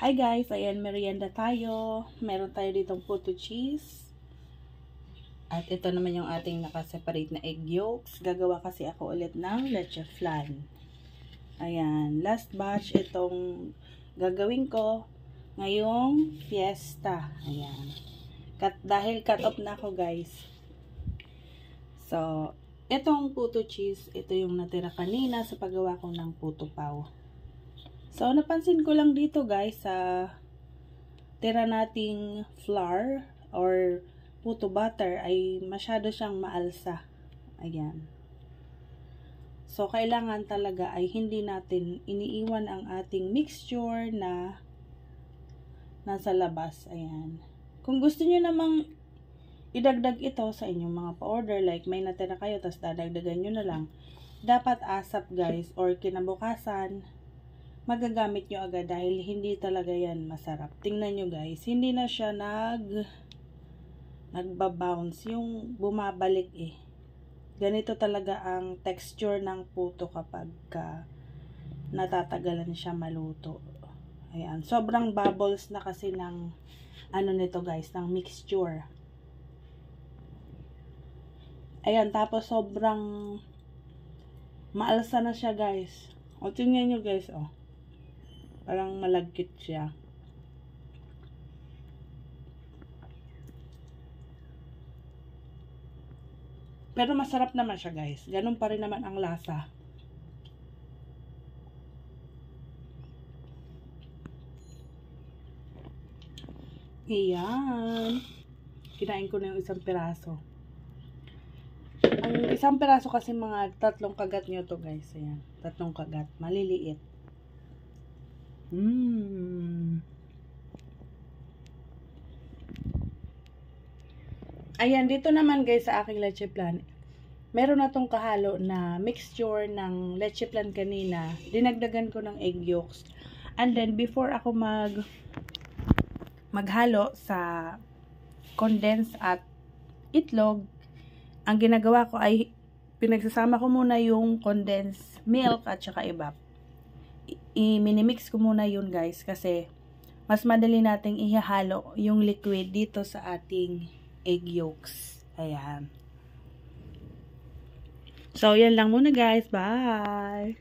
Hi guys, ayan, merienda tayo. Meron tayo ditong puto cheese. At ito naman yung ating nakaseparate na egg yolks. Gagawa kasi ako ulit ng leche flan. Ayan, last batch itong gagawin ko ngayong fiesta. Ayan. Dahil cut off na ako guys. So, itong puto cheese, ito yung natira kanina sa paggawa ko ng puto pao. So, napansin ko lang dito guys sa tira nating flour or puto butter ay masyado siyang maalsa. Ayan. So, kailangan talaga ay hindi natin iniiwan ang ating mixture na nasa labas. Ayan. Kung gusto niyo namang idagdag ito sa inyong mga pa-order, like may natira kayo, tapos dadagdagan nyo na lang, dapat ASAP guys, or kinabukasan, magagamit nyo agad dahil hindi talaga yan masarap. Tingnan nyo guys, hindi na siya nagbabounce, yung bumabalik eh. Ganito talaga ang texture ng puto kapag natatagalan siya maluto. Ayan, sobrang bubbles na kasi ng ano nito guys, ng mixture. Ayan, tapos sobrang maalsa na siya guys. O tingnan nyo guys, oh. Parang malagkit siya. Pero masarap naman siya guys. Ganun pa rin naman ang lasa. Ayan. Kinain ko na yung isang piraso. Ang isang piraso kasi mga 3 kagat nyo to guys. Ayan. 3 kagat. Maliliit. Ayan, dito naman guys sa aking leche flan, meron na tong kahalo na mixture ng leche flan kanina. Dinagdagan ko ng egg yolks. And then, before ako maghalo sa condensed at itlog, ang ginagawa ko ay pinagsasama ko muna yung condensed milk at saka evap. I-minimix ko muna yun guys kasi mas madali nating ihahalo yung liquid dito sa ating egg yolks. Ayan. So, yan lang muna guys. Bye!